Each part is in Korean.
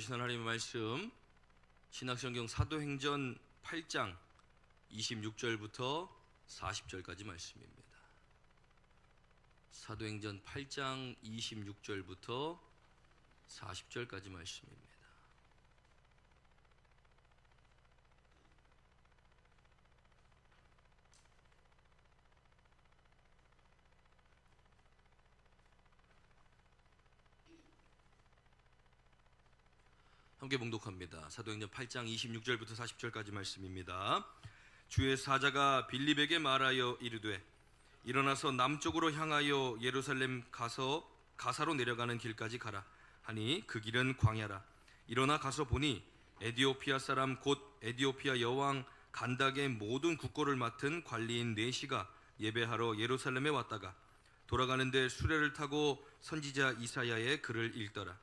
주신 하나님의 말씀, 신약성경 사도행전 8장 26절부터 40절까지 말씀입니다. 사도행전 8장 26절부터 40절까지 말씀입니다. 함께 봉독합니다. 사도행전 8장 26절부터 40절까지 말씀입니다. 주의 사자가 빌립에게 말하여 이르되 일어나서 남쪽으로 향하여 예루살렘 가서 가사로 내려가는 길까지 가라 하니 그 길은 광야라. 일어나 가서 보니 에디오피아 사람 곧 에디오피아 여왕 간닥의 모든 국고를 맡은 관리인 네시가 예배하러 예루살렘에 왔다가 돌아가는데 수레를 타고 선지자 이사야의 글을 읽더라.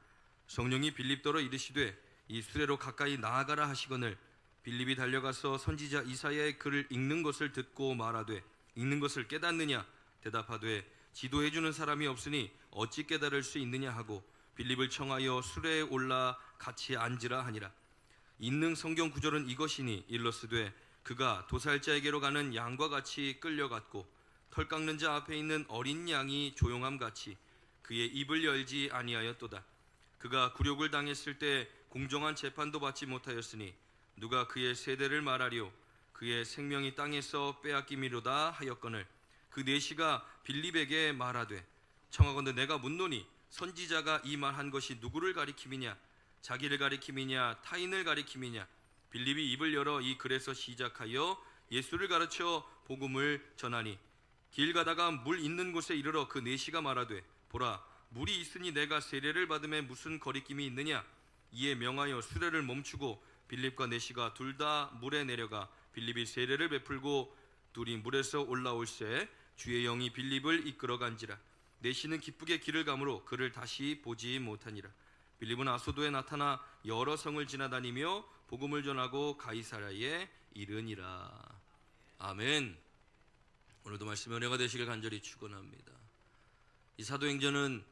성령이 빌립더러 이르시되 이 수레로 가까이 나아가라 하시거늘 빌립이 달려가서 선지자 이사야의 글을 읽는 것을 듣고 말하되 읽는 것을 깨닫느냐 대답하되 지도해주는 사람이 없으니 어찌 깨달을 수 있느냐 하고 빌립을 청하여 수레에 올라 같이 앉으라 하니라. 읽는 성경 구절은 이것이니 일러스되 그가 도살자에게로 가는 양과 같이 끌려갔고 털 깎는 자 앞에 있는 어린 양이 조용함 같이 그의 입을 열지 아니하였도다. 그가 굴욕을 당했을 때 공정한 재판도 받지 못하였으니 누가 그의 세대를 말하리요 그의 생명이 땅에서 빼앗김이로다 하였거늘 그 네시가 빌립에게 말하되 청하건대 내가 묻노니 선지자가 이 말한 것이 누구를 가리킴이냐 자기를 가리킴이냐 타인을 가리킴이냐. 빌립이 입을 열어 이 글에서 시작하여 예수를 가르쳐 복음을 전하니 길 가다가 물 있는 곳에 이르러 그 네시가 말하되 보라 물이 있으니 내가 세례를 받음에 무슨 거리낌이 있느냐. 이에 명하여 수레를 멈추고 빌립과 네시가 둘 다 물에 내려가 빌립이 세례를 베풀고 둘이 물에서 올라올새 주의 영이 빌립을 이끌어간지라. 네시는 기쁘게 길을 가므로 그를 다시 보지 못하니라. 빌립은 아소도에 나타나 여러 성을 지나다니며 복음을 전하고 가이사랴에 이르니라. 아멘. 오늘도 말씀의 은혜가 되시길 간절히 축원합니다. 이 사도행전은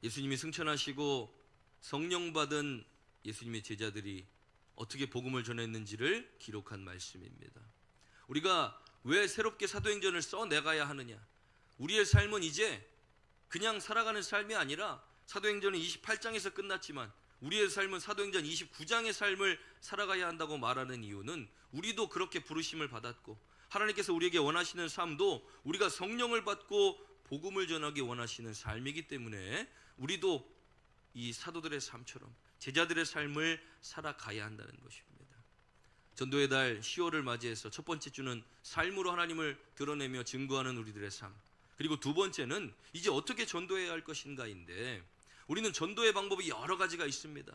예수님이 승천하시고 성령 받은 예수님의 제자들이 어떻게 복음을 전했는지를 기록한 말씀입니다. 우리가 왜 새롭게 사도행전을 써내가야 하느냐. 우리의 삶은 이제 그냥 살아가는 삶이 아니라 사도행전은 28장에서 끝났지만 우리의 삶은 사도행전 29장의 삶을 살아가야 한다고 말하는 이유는 우리도 그렇게 부르심을 받았고 하나님께서 우리에게 원하시는 삶도 우리가 성령을 받고 복음을 전하기 원하시는 삶이기 때문에 우리도 이 사도들의 삶처럼 제자들의 삶을 살아가야 한다는 것입니다. 전도의 달 10월을 맞이해서 첫 번째 주는 삶으로 하나님을 드러내며 증거하는 우리들의 삶, 그리고 두 번째는 이제 어떻게 전도해야 할 것인가인데 우리는 전도의 방법이 여러 가지가 있습니다.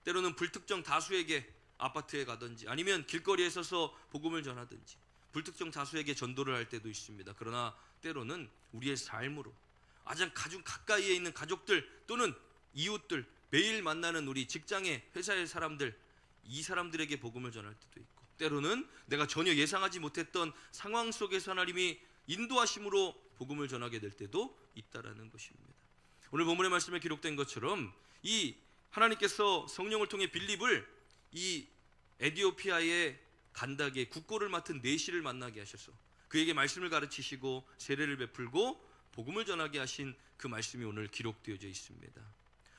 때로는 불특정 다수에게 아파트에 가든지 아니면 길거리에 서서 복음을 전하든지 불특정 다수에게 전도를 할 때도 있습니다. 그러나 때로는 우리의 삶으로 가장 가까이에 있는 가족들 또는 이웃들, 매일 만나는 우리 직장의 회사의 사람들, 이 사람들에게 복음을 전할 때도 있고 때로는 내가 전혀 예상하지 못했던 상황 속에서 하나님이 인도하심으로 복음을 전하게 될 때도 있다라는 것입니다. 오늘 본문의 말씀에 기록된 것처럼 이 하나님께서 성령을 통해 빌립을 이 에디오피아의 간닥의 국고를 맡은 네시를 만나게 하셔서 그에게 말씀을 가르치시고 세례를 베풀고 복음을 전하게 하신 그 말씀이 오늘 기록되어져 있습니다.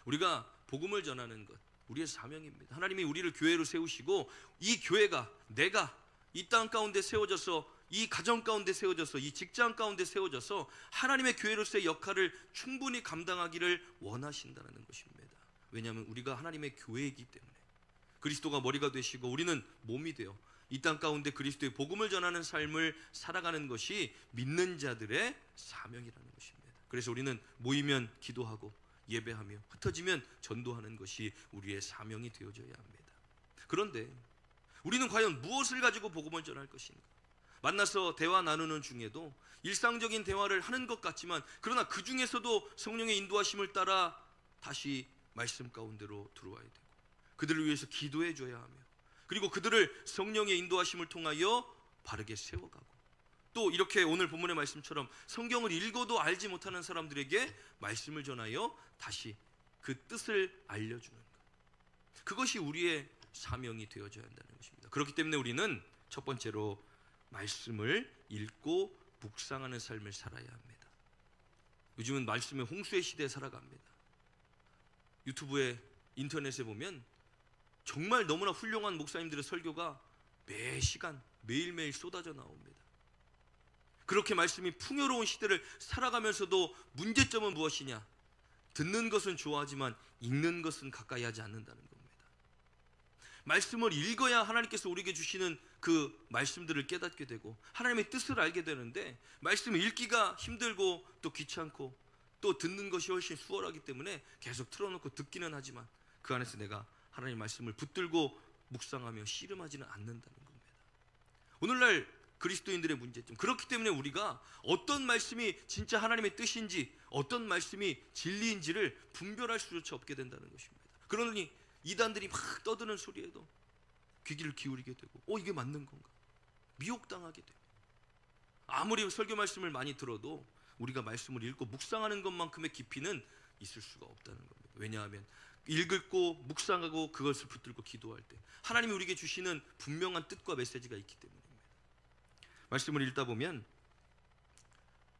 우리가 복음을 전하는 것, 우리의 사명입니다. 하나님이 우리를 교회로 세우시고 이 교회가 내가 이 땅 가운데 세워져서 이 가정 가운데 세워져서 이 직장 가운데 세워져서 하나님의 교회로서의 역할을 충분히 감당하기를 원하신다는 것입니다. 왜냐하면 우리가 하나님의 교회이기 때문에 그리스도가 머리가 되시고 우리는 몸이 되어 이 땅 가운데 그리스도의 복음을 전하는 삶을 살아가는 것이 믿는 자들의 사명이라는 것입니다. 그래서 우리는 모이면 기도하고 예배하며 흩어지면 전도하는 것이 우리의 사명이 되어져야 합니다. 그런데 우리는 과연 무엇을 가지고 복음을 전할 것인가? 만나서 대화 나누는 중에도 일상적인 대화를 하는 것 같지만 그러나 그 중에서도 성령의 인도하심을 따라 다시 말씀 가운데로 들어와야 되고 그들을 위해서 기도해 줘야 하며 그리고 그들을 성령의 인도하심을 통하여 바르게 세워가고 또 이렇게 오늘 본문의 말씀처럼 성경을 읽어도 알지 못하는 사람들에게 말씀을 전하여 다시 그 뜻을 알려주는 것. 그것이 우리의 사명이 되어져야 한다는 것입니다. 그렇기 때문에 우리는 첫 번째로 말씀을 읽고 묵상하는 삶을 살아야 합니다. 요즘은 말씀의 홍수의 시대에 살아갑니다. 유튜브에, 인터넷에 보면 정말 너무나 훌륭한 목사님들의 설교가 매 시간 매일매일 쏟아져 나옵니다. 그렇게 말씀이 풍요로운 시대를 살아가면서도 문제점은 무엇이냐? 듣는 것은 좋아하지만 읽는 것은 가까이 하지 않는다는 겁니다. 말씀을 읽어야 하나님께서 우리에게 주시는 그 말씀들을 깨닫게 되고 하나님의 뜻을 알게 되는데, 말씀을 읽기가 힘들고 또 귀찮고 또 듣는 것이 훨씬 수월하기 때문에 계속 틀어놓고 듣기는 하지만 그 안에서 내가 하나님의 말씀을 붙들고 묵상하며 씨름하지는 않는다는 겁니다. 오늘날 그리스도인들의 문제점, 그렇기 때문에 우리가 어떤 말씀이 진짜 하나님의 뜻인지 어떤 말씀이 진리인지를 분별할 수조차 없게 된다는 것입니다. 그러니 이단들이 막 떠드는 소리에도 귀를 기울이게 되고 이게 맞는 건가? 미혹당하게 돼요. 아무리 설교 말씀을 많이 들어도 우리가 말씀을 읽고 묵상하는 것만큼의 깊이는 있을 수가 없다는 겁니다. 왜냐하면 읽고 묵상하고 그것을 붙들고 기도할 때 하나님이 우리에게 주시는 분명한 뜻과 메시지가 있기 때문입니다. 말씀을 읽다 보면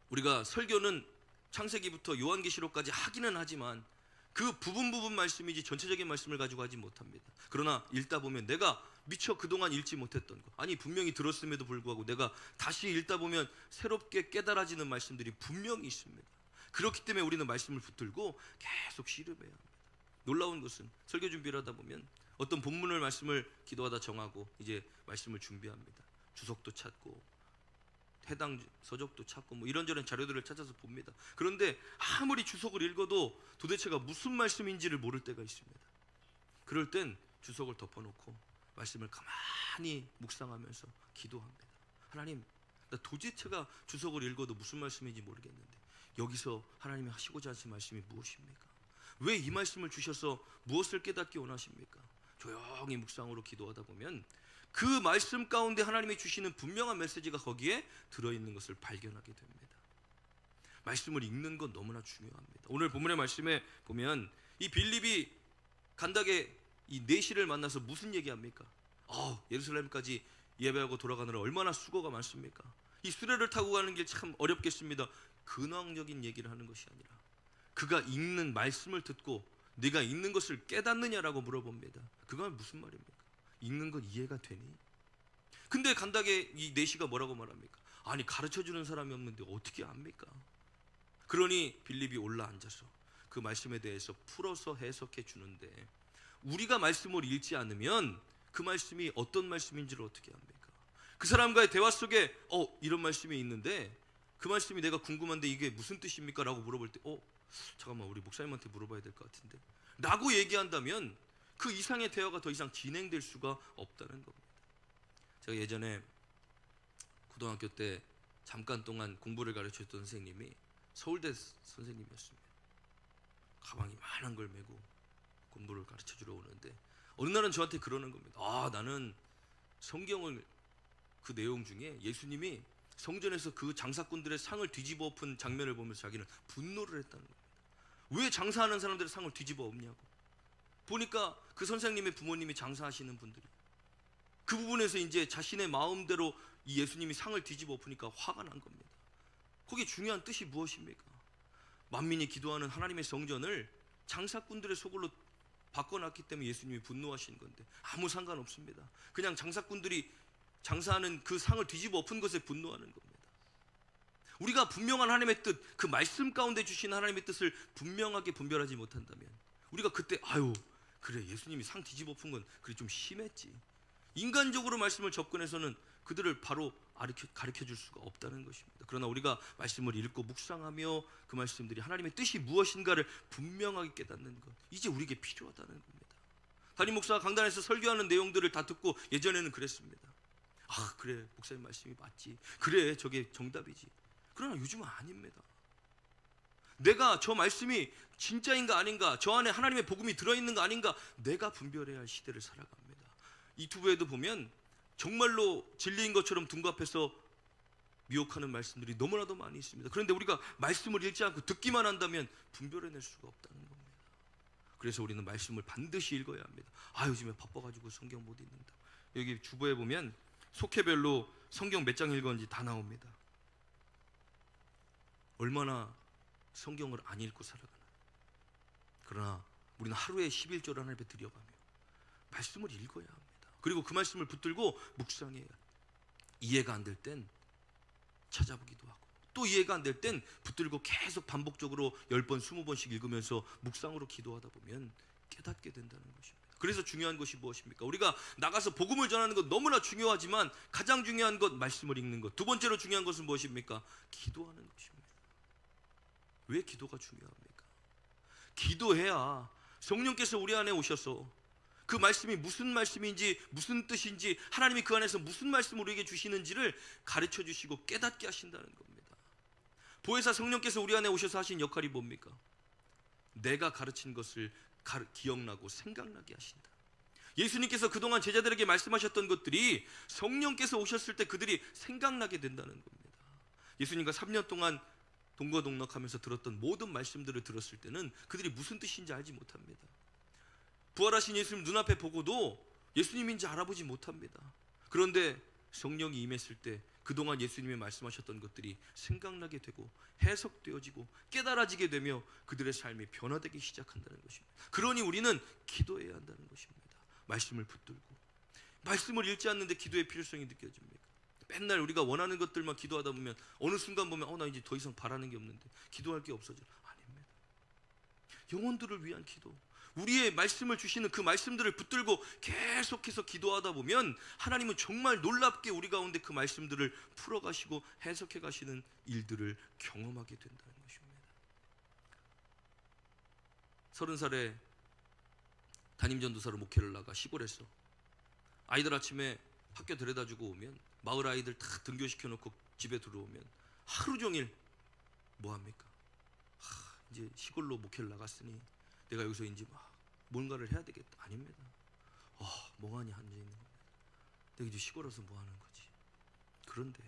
우리가 설교는 창세기부터 요한계시록까지 하기는 하지만 그 부분 말씀이지 전체적인 말씀을 가지고 하지 못합니다. 그러나 읽다 보면 내가 미처 그동안 읽지 못했던 것, 아니 분명히 들었음에도 불구하고 내가 다시 읽다 보면 새롭게 깨달아지는 말씀들이 분명히 있습니다. 그렇기 때문에 우리는 말씀을 붙들고 계속 씨름해야 합니다. 놀라운 것은 설교 준비를 하다 보면 어떤 본문을 말씀을 기도하다 정하고 이제 말씀을 준비합니다. 주석도 찾고 해당 서적도 찾고 이런저런 자료들을 찾아서 봅니다. 그런데 아무리 주석을 읽어도 도대체가 무슨 말씀인지를 모를 때가 있습니다. 그럴 땐 주석을 덮어놓고 말씀을 가만히 묵상하면서 기도합니다. 하나님, 나 도대체가 주석을 읽어도 무슨 말씀인지 모르겠는데 여기서 하나님이 하시고자 하신 말씀이 무엇입니까? 왜 이 말씀을 주셔서 무엇을 깨닫기 원하십니까? 조용히 묵상으로 기도하다 보면 그 말씀 가운데 하나님이 주시는 분명한 메시지가 거기에 들어있는 것을 발견하게 됩니다. 말씀을 읽는 건 너무나 중요합니다. 오늘 본문의 말씀에 보면 이 빌립이 간닥의 이 내시를 만나서 무슨 얘기합니까? 예루살렘까지 예배하고 돌아가느라 얼마나 수고가 많습니까? 이 수레를 타고 가는 길 참 어렵겠습니다. 근황적인 얘기를 하는 것이 아니라 그가 읽는 말씀을 듣고 네가 읽는 것을 깨닫느냐라고 물어봅니다. 그건 무슨 말입니까? 읽는 건 이해가 되니? 근데 간닥의 이 내시가 뭐라고 말합니까? 아니 가르쳐주는 사람이 없는데 어떻게 압니까? 그러니 빌립이 올라앉아서 그 말씀에 대해서 풀어서 해석해 주는데, 우리가 말씀을 읽지 않으면 그 말씀이 어떤 말씀인지를 어떻게 압니까? 그 사람과의 대화 속에 이런 말씀이 있는데 그 말씀이 내가 궁금한데 이게 무슨 뜻입니까? 라고 물어볼 때 잠깐만 우리 목사님한테 물어봐야 될 것 같은데 라고 얘기한다면 그 이상의 대화가 더 이상 진행될 수가 없다는 겁니다. 제가 예전에 고등학교 때 잠깐 동안 공부를 가르쳤던 선생님이 서울대 선생님이었습니다. 가방이 많은 걸 메고 공부를 가르쳐주러 오는데 어느 날은 저한테 그러는 겁니다. 나는 성경을 그 내용 중에 예수님이 성전에서 그 장사꾼들의 상을 뒤집어 엎은 장면을 보면서 자기는 분노를 했다는 겁니다. 왜 장사하는 사람들의 상을 뒤집어 엎냐고. 보니까 그 선생님의 부모님이 장사하시는 분들이 그 부분에서 이제 자신의 마음대로 이 예수님이 상을 뒤집어 엎으니까 화가 난 겁니다. 거기에 중요한 뜻이 무엇입니까? 만민이 기도하는 하나님의 성전을 장사꾼들의 소굴로 바꿔놨기 때문에 예수님이 분노하신 건데 아무 상관없습니다. 그냥 장사꾼들이 장사하는 그 상을 뒤집어 엎은 것에 분노하는 겁니다. 우리가 분명한 하나님의 뜻, 그 말씀 가운데 주신 하나님의 뜻을 분명하게 분별하지 못한다면 우리가 그때 그래 예수님이 상 뒤집어 엎은 건 그래 좀 심했지, 인간적으로 말씀을 접근해서는 그들을 바로 가르쳐 줄 수가 없다는 것입니다. 그러나 우리가 말씀을 읽고 묵상하며 그 말씀들이 하나님의 뜻이 무엇인가를 분명하게 깨닫는 것, 이제 우리에게 필요하다는 겁니다. 담임 목사가 강단에서 설교하는 내용들을 다 듣고 예전에는 그랬습니다. 그래 목사님 말씀이 맞지, 그래 저게 정답이지. 그러나 요즘은 아닙니다. 내가 저 말씀이 진짜인가 아닌가, 저 안에 하나님의 복음이 들어있는가 아닌가 내가 분별해야 할 시대를 살아갑니다. 유튜브에도 보면 정말로 진리인 것처럼 둔갑해서 미혹하는 말씀들이 너무나도 많이 있습니다. 그런데 우리가 말씀을 읽지 않고 듣기만 한다면 분별해낼 수가 없다는 겁니다. 그래서 우리는 말씀을 반드시 읽어야 합니다. 요즘에 바빠가지고 성경 못 읽는다. 여기 주보에 보면 속해별로 성경 몇 장 읽었는지 다 나옵니다. 얼마나 성경을 안 읽고 살아가나. 그러나 우리는 하루에 11조를 하나님 앞에 드려가며 말씀을 읽어야 합니다. 그리고 그 말씀을 붙들고 묵상해야 합니다. 이해가 안 될 땐 찾아보기도 하고, 또 이해가 안 될 땐 붙들고 계속 반복적으로 10번, 20번씩 읽으면서 묵상으로 기도하다 보면 깨닫게 된다는 것입니다. 그래서 중요한 것이 무엇입니까? 우리가 나가서 복음을 전하는 것 너무나 중요하지만 가장 중요한 것 말씀을 읽는 것, 두 번째로 중요한 것은 무엇입니까? 기도하는 것입니다. 왜 기도가 중요합니까? 기도해야 성령께서 우리 안에 오셔서 그 말씀이 무슨 말씀인지, 무슨 뜻인지, 하나님이 그 안에서 무슨 말씀을 우리에게 주시는지를 가르쳐 주시고 깨닫게 하신다는 겁니다. 보혜사 성령께서 우리 안에 오셔서 하신 역할이 뭡니까? 내가 가르친 것을 기억나고 생각나게 하신다. 예수님께서 그동안 제자들에게 말씀하셨던 것들이 성령께서 오셨을 때 그들이 생각나게 된다는 겁니다. 예수님과 3년 동안 동거동락하면서 들었던 모든 말씀들을 들었을 때는 그들이 무슨 뜻인지 알지 못합니다. 부활하신 예수님 눈앞에 보고도 예수님인지 알아보지 못합니다. 그런데 성령이 임했을 때 그동안 예수님이 말씀하셨던 것들이 생각나게 되고 해석되어지고 깨달아지게 되며 그들의 삶이 변화되기 시작한다는 것입니다. 그러니 우리는 기도해야 한다는 것입니다. 말씀을 붙들고. 말씀을 읽지 않는데 기도의 필요성이 느껴집니까? 맨날 우리가 원하는 것들만 기도하다 보면 어느 순간 보면 나 이제 더 이상 바라는 게 없는데 기도할 게 없어져. 아닙니다. 영혼들을 위한 기도, 우리의 말씀을 주시는 그 말씀들을 붙들고 계속해서 기도하다 보면 하나님은 정말 놀랍게 우리 가운데 그 말씀들을 풀어가시고 해석해 가시는 일들을 경험하게 된다는 것입니다. 30살에 담임전도사로 목회를 나가 시골에서 아이들 아침에 학교 데려다주고 오면 마을 아이들 다 등교시켜 놓고 집에 들어오면 하루 종일 뭐합니까? 이제 시골로 목회를 나갔으니 내가 여기서 이제 뭔가를 해야 되겠다. 아닙니다. 멍하니 앉아있는 겁니다. 내가 이제 시골 와서 뭐 하는 거지? 그런데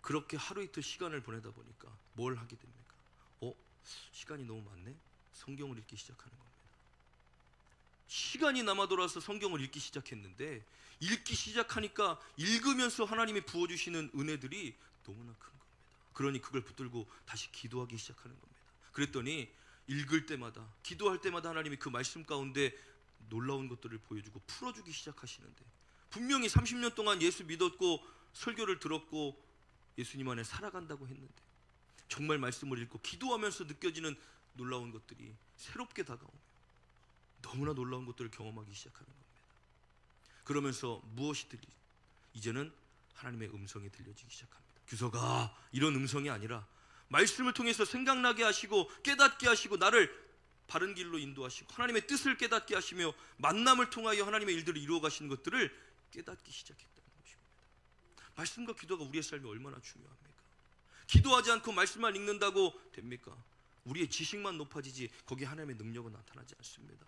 그렇게 하루 이틀 시간을 보내다 보니까 뭘 하게 됩니까? 시간이 너무 많네? 성경을 읽기 시작하는 겁니다. 시간이 남아 돌아서 성경을 읽기 시작했는데 읽기 시작하니까 읽으면서 하나님이 부어주시는 은혜들이 너무나 큰 겁니다. 그러니 그걸 붙들고 다시 기도하기 시작하는 겁니다. 그랬더니 읽을 때마다, 기도할 때마다 하나님이 그 말씀 가운데 놀라운 것들을 보여주고 풀어주기 시작하시는데, 분명히 30년 동안 예수 믿었고 설교를 들었고 예수님 안에 살아간다고 했는데 정말 말씀을 읽고 기도하면서 느껴지는 놀라운 것들이 새롭게 다가오며 너무나 놀라운 것들을 경험하기 시작하는 겁니다. 그러면서 무엇이 들리지? 이제는 하나님의 음성이 들려지기 시작합니다. 규서가 이런 음성이 아니라 말씀을 통해서 생각나게 하시고 깨닫게 하시고 나를 바른 길로 인도하시고 하나님의 뜻을 깨닫게 하시며 만남을 통하여 하나님의 일들을 이루어 가시는 것들을 깨닫기 시작했다는 것입니다. 말씀과 기도가 우리의 삶에 얼마나 중요합니까? 기도하지 않고 말씀만 읽는다고 됩니까? 우리의 지식만 높아지지 거기에 하나님의 능력은 나타나지 않습니다.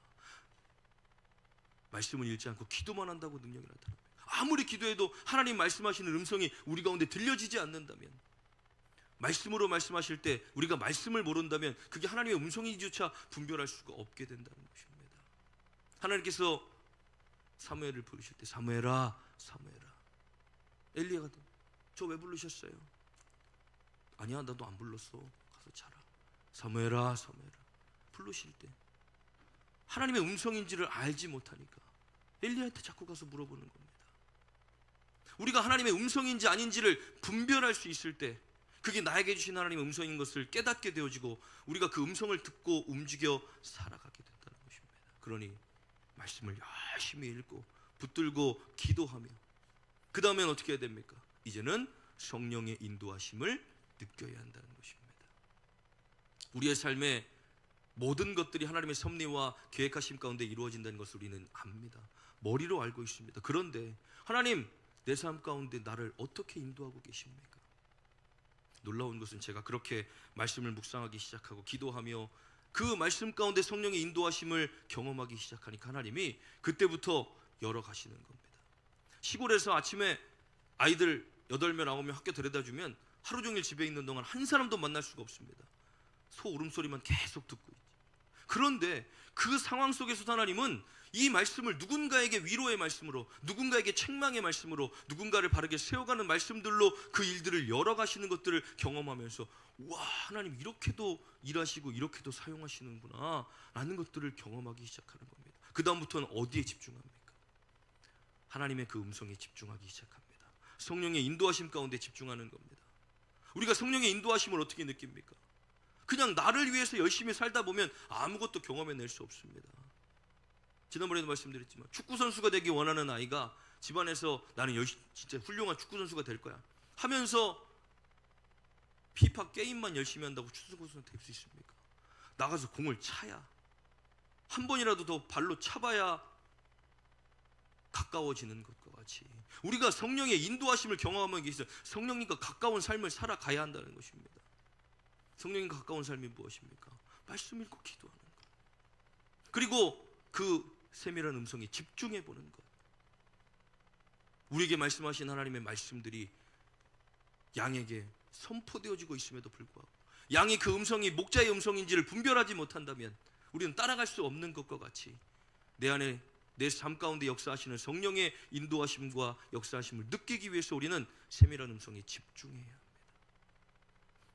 말씀을 읽지 않고 기도만 한다고 능력이 나타납니다. 아무리 기도해도 하나님 말씀하시는 음성이 우리 가운데 들려지지 않는다면, 말씀으로 말씀하실 때 우리가 말씀을 모른다면 그게 하나님의 음성인지조차 분별할 수가 없게 된다는 것입니다. 하나님께서 사무엘을 부르실 때 사무엘아, 사무엘아. 엘리야가 저 왜 부르셨어요? 아니야, 나도 안 불렀어. 가서 자라. 사무엘아, 사무엘아. 부르실 때 하나님의 음성인지를 알지 못하니까 엘리야한테 자꾸 가서 물어보는 겁니다. 우리가 하나님의 음성인지 아닌지를 분별할 수 있을 때 그게 나에게 주신 하나님의 음성인 것을 깨닫게 되어지고 우리가 그 음성을 듣고 움직여 살아가게 된다는 것입니다. 그러니 말씀을 열심히 읽고 붙들고 기도하며 그 다음엔 어떻게 해야 됩니까? 이제는 성령의 인도하심을 느껴야 한다는 것입니다. 우리의 삶에 모든 것들이 하나님의 섭리와 계획하심 가운데 이루어진다는 것을 우리는 압니다. 머리로 알고 있습니다. 그런데 하나님, 내 삶 가운데 나를 어떻게 인도하고 계십니까? 놀라운 것은 제가 그렇게 말씀을 묵상하기 시작하고 기도하며 그 말씀 가운데 성령의 인도하심을 경험하기 시작하니까 하나님이 그때부터 열어가시는 겁니다. 시골에서 아침에 아이들 8명, 9명 학교 데려다주면 하루 종일 집에 있는 동안 한 사람도 만날 수가 없습니다. 소 울음소리만 계속 듣고 있지. 그런데 그 상황 속에서 하나님은 이 말씀을 누군가에게 위로의 말씀으로, 누군가에게 책망의 말씀으로, 누군가를 바르게 세워가는 말씀들로 그 일들을 열어가시는 것들을 경험하면서 와, 하나님 이렇게도 일하시고 이렇게도 사용하시는구나 라는 것들을 경험하기 시작하는 겁니다. 그 다음부터는 어디에 집중합니까? 하나님의 그 음성에 집중하기 시작합니다. 성령의 인도하심 가운데 집중하는 겁니다. 우리가 성령의 인도하심을 어떻게 느낍니까? 그냥 나를 위해서 열심히 살다 보면 아무것도 경험해낼 수 없습니다. 지난번에도 말씀드렸지만 축구 선수가 되기 원하는 아이가 집안에서 나는 진짜 훌륭한 축구 선수가 될 거야 하면서 피파 게임만 열심히 한다고 축구 선수가 될 수 있습니까? 나가서 공을 차야, 한 번이라도 더 발로 차봐야 가까워지는 것과 같이 우리가 성령의 인도하심을 경험하기 위해서 성령님과 가까운 삶을 살아가야 한다는 것입니다. 성령님과 가까운 삶이 무엇입니까? 말씀 읽고 기도하는 것, 그리고 그 세밀한 음성에 집중해 보는 것. 우리에게 말씀하신 하나님의 말씀들이 양에게 선포되어지고 있음에도 불구하고 양이 그 음성이 목자의 음성인지를 분별하지 못한다면 우리는 따라갈 수 없는 것과 같이 내 안에 내 삶 가운데 역사하시는 성령의 인도하심과 역사하심을 느끼기 위해서 우리는 세밀한 음성에 집중해야 합니다.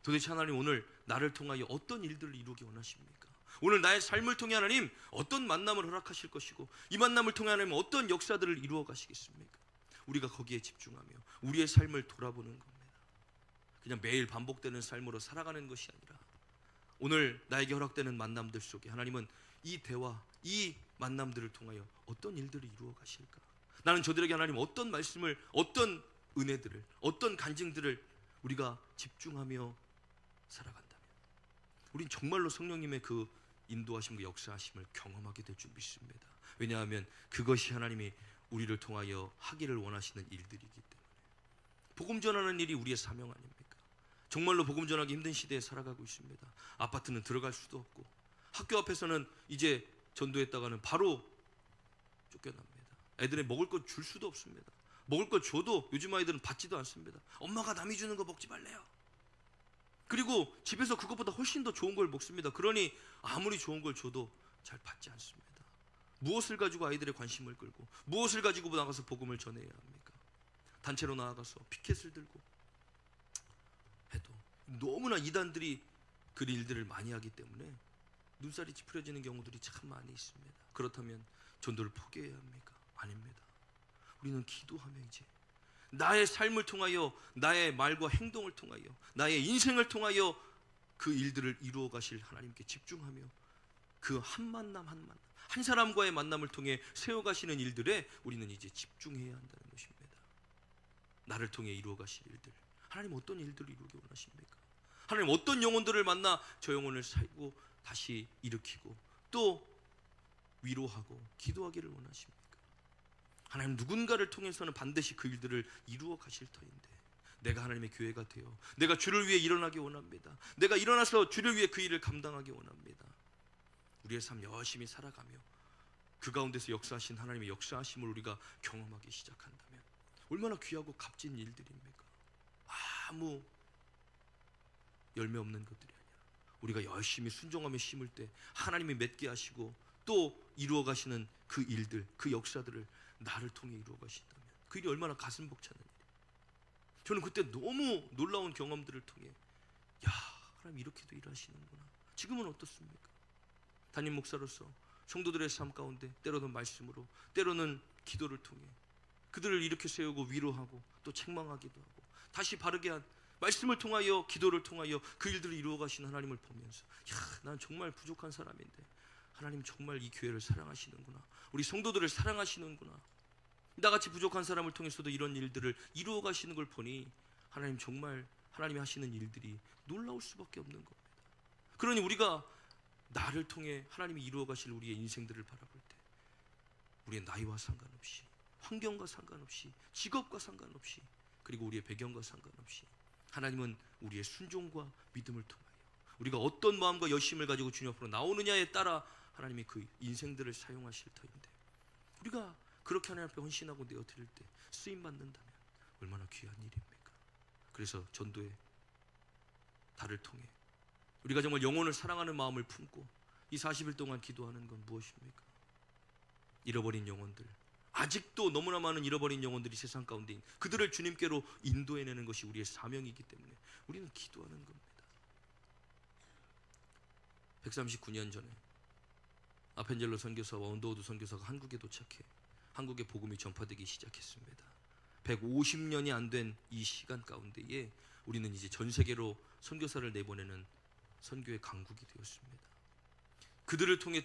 도대체 하나님 오늘 나를 통하여 어떤 일들을 이루기 원하십니까? 오늘 나의 삶을 통해 하나님 어떤 만남을 허락하실 것이고 이 만남을 통해 하나님 어떤 역사들을 이루어 가시겠습니까? 우리가 거기에 집중하며 우리의 삶을 돌아보는 겁니다. 그냥 매일 반복되는 삶으로 살아가는 것이 아니라 오늘 나에게 허락되는 만남들 속에 하나님은 이 대화, 이 만남들을 통하여 어떤 일들을 이루어 가실까? 나는 저들에게 하나님 어떤 말씀을, 어떤 은혜들을, 어떤 간증들을 우리가 집중하며 살아간다면 우린 정말로 성령님의 그 인도하심과 역사하심을 경험하게 될 줄 믿습니다. 왜냐하면 그것이 하나님이 우리를 통하여 하기를 원하시는 일들이기 때문에. 복음 전하는 일이 우리의 사명 아닙니까? 정말로 복음 전하기 힘든 시대에 살아가고 있습니다. 아파트는 들어갈 수도 없고 학교 앞에서는 이제 전도했다가는 바로 쫓겨납니다. 애들이 먹을 것 줄 수도 없습니다. 먹을 것 줘도 요즘 아이들은 받지도 않습니다. 엄마가 남이 주는 거 먹지 말래요. 그리고 집에서 그것보다 훨씬 더 좋은 걸 먹습니다. 그러니 아무리 좋은 걸 줘도 잘 받지 않습니다. 무엇을 가지고 아이들의 관심을 끌고 무엇을 가지고 나가서 복음을 전해야 합니까? 단체로 나아가서 피켓을 들고 해도 너무나 이단들이 그 일들을 많이 하기 때문에 눈살이 찌푸려지는 경우들이 참 많이 있습니다. 그렇다면 전도를 포기해야 합니까? 아닙니다. 우리는 기도하며 이제 나의 삶을 통하여, 나의 말과 행동을 통하여, 나의 인생을 통하여 그 일들을 이루어 가실 하나님께 집중하며 그 한 만남 한 만남, 한 사람과의 만남을 통해 세워가시는 일들에 우리는 이제 집중해야 한다는 것입니다. 나를 통해 이루어 가실 일들, 하나님 어떤 일들을 이루기 원하십니까? 하나님 어떤 영혼들을 만나 저 영혼을 살고 다시 일으키고 또 위로하고 기도하기를 원하십니까? 하나님 누군가를 통해서는 반드시 그 일들을 이루어 가실 터인데 내가 하나님의 교회가 되어 내가 주를 위해 일어나기 원합니다. 내가 일어나서 주를 위해 그 일을 감당하기 원합니다. 우리의 삶 열심히 살아가며 그 가운데서 역사하신 하나님의 역사하심을 우리가 경험하기 시작한다면 얼마나 귀하고 값진 일들입니까? 아무 열매 없는 것들이 아니라 우리가 열심히 순종하며 심을 때 하나님이 맺게 하시고 또 이루어 가시는 그 일들, 그 역사들을 나를 통해 이루어 가신다면 그 일이 얼마나 가슴 벅차는 일이에요. 저는 그때 너무 놀라운 경험들을 통해 야, 하나님 이렇게도 일하시는구나. 지금은 어떻습니까? 담임 목사로서 성도들의 삶 가운데 때로는 말씀으로 때로는 기도를 통해 그들을 일으켜 세우고 위로하고 또 책망하기도 하고 다시 바르게 한 말씀을 통하여 기도를 통하여 그 일들을 이루어 가시는 하나님을 보면서 야, 난 정말 부족한 사람인데 하나님 정말 이 교회를 사랑하시는구나. 우리 성도들을 사랑하시는구나. 나같이 부족한 사람을 통해서도 이런 일들을 이루어 가시는 걸 보니 하나님 정말 하나님이 하시는 일들이 놀라울 수밖에 없는 겁니다. 그러니 우리가 나를 통해 하나님이 이루어 가실 우리의 인생들을 바라볼 때 우리의 나이와 상관없이 환경과 상관없이 직업과 상관없이 그리고 우리의 배경과 상관없이 하나님은 우리의 순종과 믿음을 통하여 우리가 어떤 마음과 열심을 가지고 주님 앞으로 나오느냐에 따라 하나님이 그 인생들을 사용하실 터인데 우리가 그렇게 하나님 앞에 헌신하고 내어드릴 때 쓰임받는다면 얼마나 귀한 일입니까? 그래서 전도의 달을 통해 우리가 정말 영혼을 사랑하는 마음을 품고 이 40일 동안 기도하는 건 무엇입니까? 잃어버린 영혼들, 아직도 너무나 많은 잃어버린 영혼들이 세상 가운데 있는 그들을 주님께로 인도해내는 것이 우리의 사명이기 때문에 우리는 기도하는 겁니다. 139년 전에 아펜젤로 선교사와 언더우드 선교사가 한국에 도착해 한국의 복음이 전파되기 시작했습니다. 150년이 안 된 이 시간 가운데에 우리는 이제 전 세계로 선교사를 내보내는 선교의 강국이 되었습니다. 그들을 통해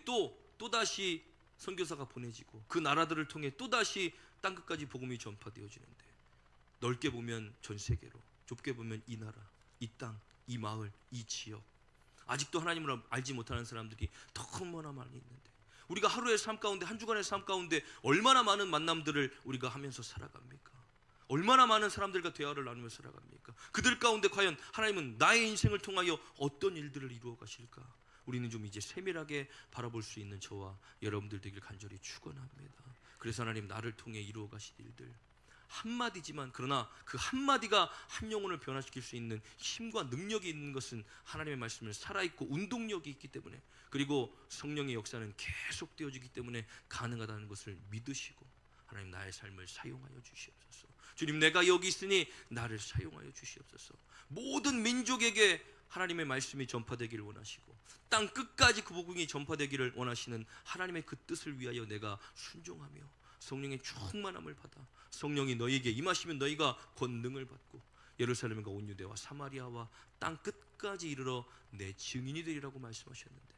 또다시 선교사가 보내지고 그 나라들을 통해 또다시 땅끝까지 복음이 전파되어지는데, 넓게 보면 전 세계로, 좁게 보면 이 나라, 이 땅, 이 마을, 이 지역, 아직도 하나님을 알지 못하는 사람들이 너무나 많이 있는데, 우리가 하루의 삶 가운데, 한 주간의 삶 가운데 얼마나 많은 만남들을 우리가 하면서 살아갑니까? 얼마나 많은 사람들과 대화를 나누며 살아갑니까? 그들 가운데 과연 하나님은 나의 인생을 통하여 어떤 일들을 이루어 가실까? 우리는 좀 이제 세밀하게 바라볼 수 있는 저와 여러분들 되길 간절히 축원합니다. 그래서 하나님 나를 통해 이루어 가실 일들, 한마디지만 그러나 그 한마디가 한 영혼을 변화시킬 수 있는 힘과 능력이 있는 것은 하나님의 말씀을 살아있고 운동력이 있기 때문에, 그리고 성령의 역사는 계속되어지기 때문에 가능하다는 것을 믿으시고, 하나님 나의 삶을 사용하여 주시옵소서. 주님, 내가 여기 있으니 나를 사용하여 주시옵소서. 모든 민족에게 하나님의 말씀이 전파되기를 원하시고 땅 끝까지 그 복음이 전파되기를 원하시는 하나님의 그 뜻을 위하여 내가 순종하며 성령의 충만함을 받아 성령이 너희에게 임하시면 너희가 권능을 받고 예루살렘과 온 유대와 사마리아와 땅 끝까지 이르러 내 증인이 되리라고 말씀하셨는데,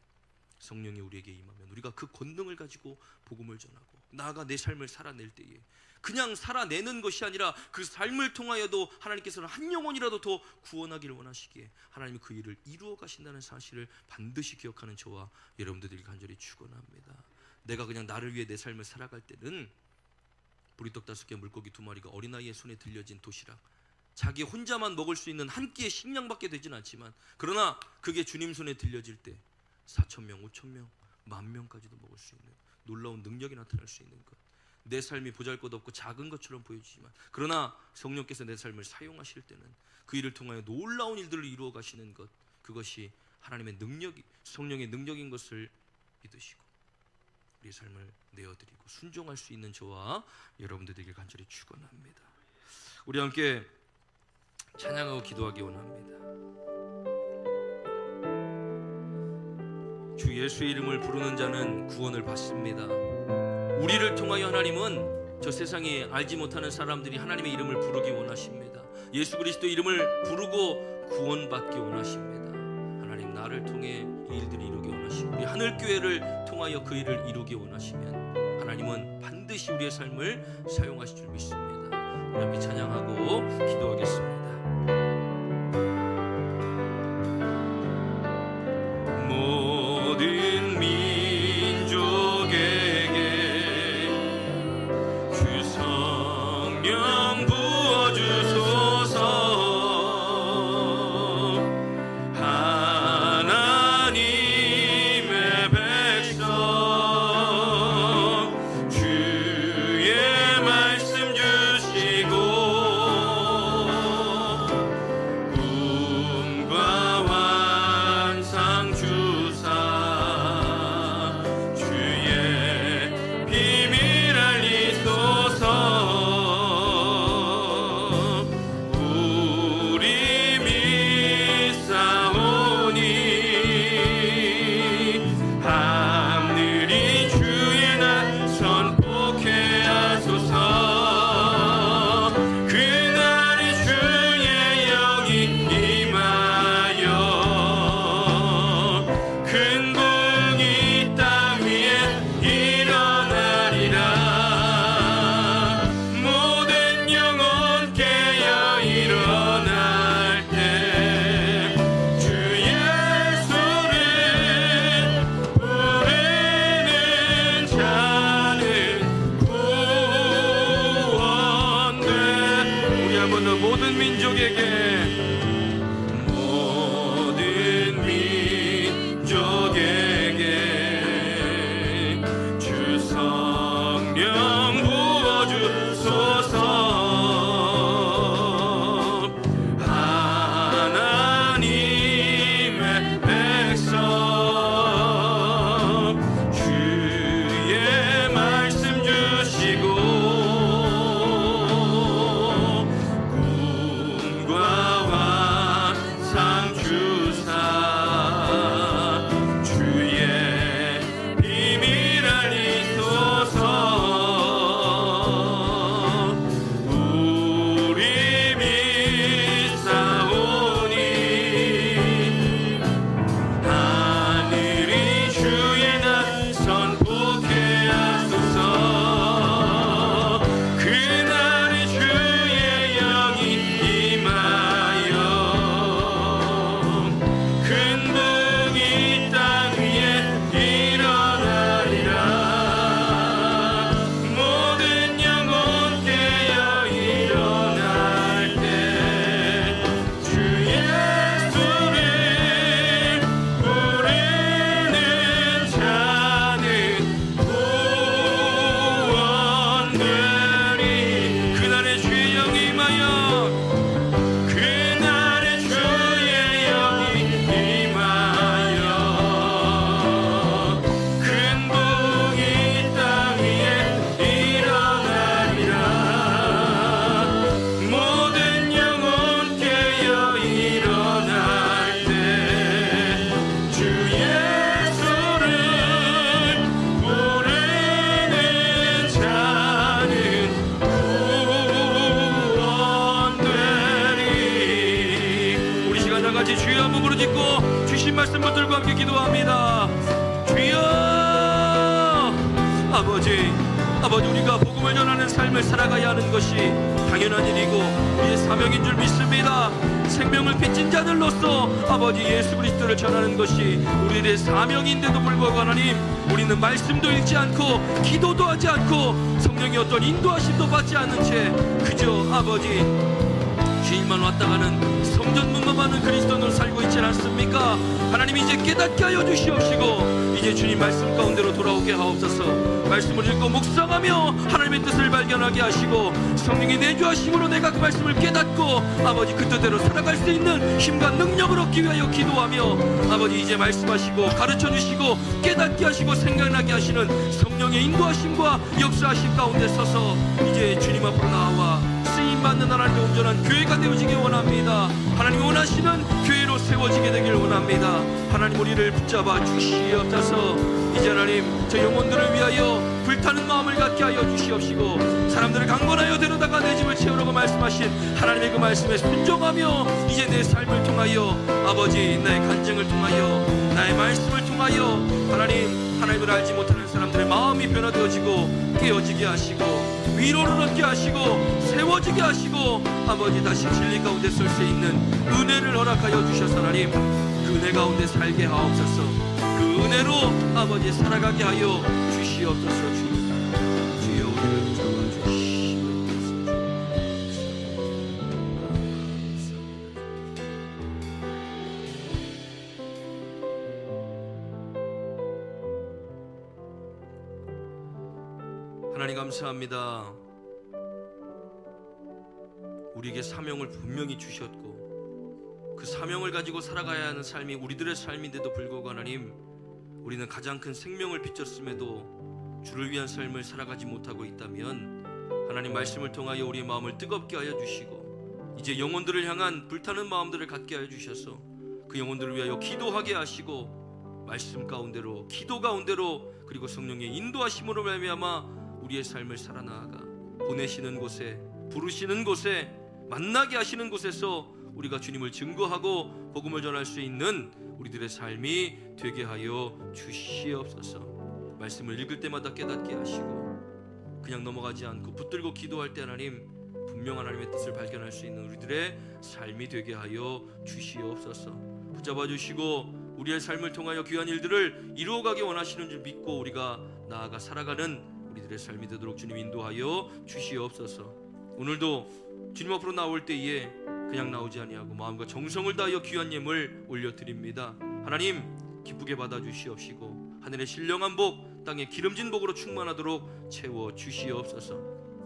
성령이 우리에게 임하면 우리가 그 권능을 가지고 복음을 전하고 나아가 내 삶을 살아낼 때에 그냥 살아내는 것이 아니라 그 삶을 통하여도 하나님께서는 한 영혼이라도 더 구원하기를 원하시기에 하나님이 그 일을 이루어 가신다는 사실을 반드시 기억하는 저와 여러분들이 간절히 축원합니다. 내가 그냥 나를 위해 내 삶을 살아갈 때는 보리떡 5개, 물고기 2마리가 어린아이의 손에 들려진 도시락, 자기 혼자만 먹을 수 있는 한 끼의 식량밖에 되진 않지만, 그러나 그게 주님 손에 들려질 때 4,000명, 5,000명, 10,000명까지도 먹을 수 있는 놀라운 능력이 나타날 수 있는 것. 내 삶이 보잘것없고 작은 것처럼 보여지지만, 그러나 성령께서 내 삶을 사용하실 때는 그 일을 통하여 놀라운 일들을 이루어 가시는 것, 그것이 하나님의 능력이, 성령의 능력인 것을 믿으시고 우리의 삶을 내어드리고 순종할 수 있는 저와 여러분들 되길 간절히 축원합니다. 우리 함께 찬양하고 기도하기 원합니다. 주 예수의 이름을 부르는 자는 구원을 받습니다. 우리를 통하여 하나님은 저 세상에 알지 못하는 사람들이 하나님의 이름을 부르기 원하십니다. 예수 그리스도의 이름을 부르고 구원받기 원하십니다. 하나님 나를 통해 이 일들을 이루기 원하시고 우리 하늘교회를 통하여 그 일을 이루기 원하시면 하나님은 반드시 우리의 삶을 사용하실 줄 믿습니다. 함께 찬양하고 기도하겠습니다. 모든 민족에게 주 성령 부어주소서. 하나님의 백성 주의 말씀 주시고 꿈과 환상 주사 주의 비밀 알리소서. 우리 믿사오니 하늘이 주의 날 선포케 하소서. 그날이 주의 영이 임하여 큰 공이 땅 위에 일어나리라. 모든 영혼 깨어 일어날 때 주 예수를 부르는 자는 구원돼. 우리 한 번 더 모든 민족에게 주 성령 부어주소서. 하나님의 백성 같이 주여 한번 부르짖고 주신 말씀 붙들고 함께 기도합니다. 주여 아버지, 우리가 복음을 전하는 삶을 살아가야 하는 것이 당연한 일이고 우리의 사명인 줄 믿습니다. 생명을 빚진 자들로서 아버지 예수 그리스도를 전하는 것이 우리의 사명인데도 불구하고 하나님, 우리는 말씀도 읽지 않고 기도도 하지 않고 성령의 어떤 인도하심도 받지 않는 채 그저 아버지 주일만 왔다 가는 성전문만 많은 그리스도인으로 살고 있지 않습니까? 하나님, 이제 깨닫게 하여 주시옵시고 이제 주님 말씀 가운데로 돌아오게 하옵소서. 말씀을 읽고 묵상하며 하나님의 뜻을 발견하게 하시고 성령의 내주하심으로 내가 그 말씀을 깨닫고 아버지 그 뜻대로 살아갈 수 있는 힘과 능력을 얻기 위하여 기도하며 아버지 이제 말씀하시고 가르쳐 주시고 깨닫게 하시고 생각나게 하시는 성령의 인도하심과 역사하심 가운데 서서 이제 주님 앞으로 나와 쓰임받는 하나님의 온전한 교회가 되어지기 원합니다. 하나님이 원하시는 교회로 세워지게 되길 원합니다. 하나님, 우리를 붙잡아 주시옵소서. 이제 하나님, 저 영혼들을 위하여 불타는 마음을 갖게 하여 주시옵시고 사람들을 강권하여 데려다가 내 집을 채우라고 말씀하신 하나님의 그 말씀에 순종하며 이제 내 삶을 통하여 아버지 나의 간증을 통하여 나의 말씀을 통하여 하나님을 알지 못하는 사람들의 마음이 변화되어지고 깨어지게 하시고 위로를 얻게 하시고 세워지게 하시고 아버지 다시 진리 가운데 설 수 있는 은혜를 허락하여 주셔서 하나님, 그 은혜 가운데 살게 하옵소서. 그 은혜로 아버지 살아가게 하여 주시옵소서. 주여 우리를 붙잡아 주시옵소서. 하나님 감사합니다. 우리에게 사명을 분명히 주셨고 그 사명을 가지고 살아가야 하는 삶이 우리들의 삶인데도 불구하고 하나님, 우리는 가장 큰 생명을 빚졌음에도 주를 위한 삶을 살아가지 못하고 있다면 하나님, 말씀을 통하여 우리의 마음을 뜨겁게 하여 주시고 이제 영혼들을 향한 불타는 마음들을 갖게 하여 주셔서 그 영혼들을 위하여 기도하게 하시고 말씀 가운데로 기도 가운데로 그리고 성령의 인도하심으로 말미암아 우리의 삶을 살아나아가 보내시는 곳에 부르시는 곳에 만나게 하시는 곳에서 우리가 주님을 증거하고 복음을 전할 수 있는 우리들의 삶이 되게 하여 주시옵소서. 말씀을 읽을 때마다 깨닫게 하시고 그냥 넘어가지 않고 붙들고 기도할 때 하나님, 분명한 하나님의 뜻을 발견할 수 있는 우리들의 삶이 되게 하여 주시옵소서. 붙잡아 주시고 우리의 삶을 통하여 귀한 일들을 이루어가기 원하시는 줄 믿고 우리가 나아가 살아가는 우리들의 삶이 되도록 주님 인도하여 주시옵소서. 오늘도 주님 앞으로 나올 때에 그냥 나오지 아니하고 마음과 정성을 다하여 귀한 예물 올려드립니다. 하나님, 기쁘게 받아주시옵시고 하늘의 신령한 복, 땅의 기름진 복으로 충만하도록 채워주시옵소서.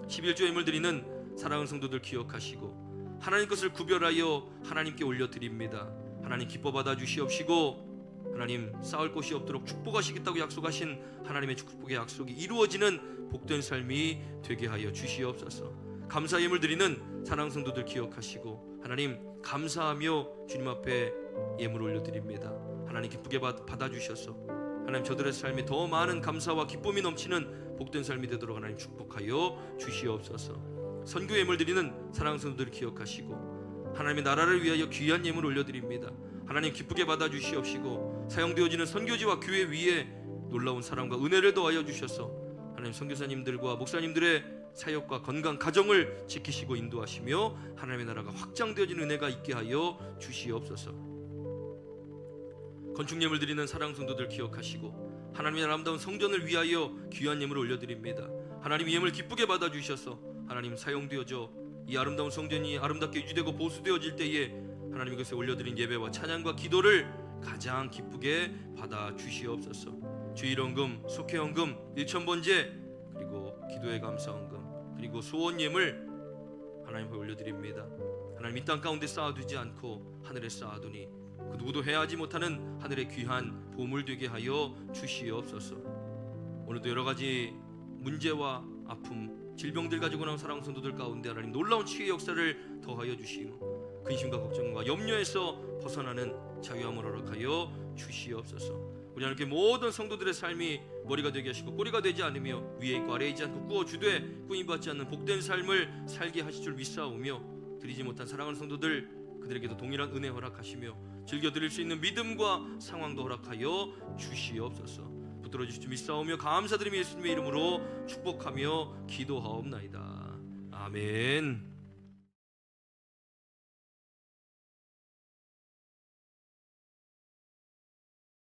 11조 예물 드리는 사랑하는 성도들 기억하시고 하나님 것을 구별하여 하나님께 올려드립니다. 하나님 기뻐 받아주시옵시고 하나님, 쌓을 곳이 없도록 축복하시겠다고 약속하신 하나님의 축복의 약속이 이루어지는 복된 삶이 되게 하여 주시옵소서. 감사 예물 드리는 사랑하는 성도들 기억하시고 하나님, 감사하며 주님 앞에 예물 올려드립니다. 하나님 기쁘게 받아주셔서 하나님, 저들의 삶에 더 많은 감사와 기쁨이 넘치는 복된 삶이 되도록 하나님 축복하여 주시옵소서. 선교 예물 드리는 사랑하는 성도들 기억하시고 하나님의 나라를 위하여 귀한 예물 올려드립니다. 하나님 기쁘게 받아주시옵시고 사용되어지는 선교지와 교회 위에 놀라운 사랑과 은혜를 더하여 주셔서 하나님, 선교사님들과 목사님들의 사역과 건강 가정을 지키시고 인도하시며 하나님의 나라가 확장되어지는 은혜가 있게 하여 주시옵소서. 건축 예물 드리는 사랑 성도들 기억하시고 하나님의 아름다운 성전을 위하여 귀한 예물을 올려드립니다. 하나님, 이 예물 기쁘게 받아주셔서 하나님, 사용되어져 이 아름다운 성전이 아름답게 유지되고 보수되어질 때에 하나님, 이것에 올려드린 예배와 찬양과 기도를 가장 기쁘게 받아주시옵소서. 주일헌금, 속회헌금, 일천번제, 그리고 기도의 감사헌금, 그리고 소원 예물 하나님 앞에 올려드립니다. 하나님, 이 땅 가운데 쌓아두지 않고 하늘에 쌓아두니 그 누구도 해하지 못하는 하늘의 귀한 보물 되게 하여 주시옵소서. 오늘도 여러 가지 문제와 아픔, 질병들 가지고 나온 사랑하는 성도들 가운데 하나님, 놀라운 치유의 역사를 더하여 주시고 근심과 걱정과 염려에서 벗어나는 자유함을 허락하여 주시옵소서. 우리 하나님께 모든 성도들의 삶이 머리가 되게 하시고 꼬리가 되지 않으며 위에 있고 아래에 있지 않고 꾸어주되 꾸임받지 않는 복된 삶을 살게 하실 줄 믿사오며 드리지 못한 사랑하는 성도들 그들에게도 동일한 은혜 허락하시며 즐겨 드릴 수 있는 믿음과 상황도 허락하여 주시옵소서. 붙들어 주실 줄 믿사오며 감사드리며 예수님의 이름으로 축복하며 기도하옵나이다. 아멘.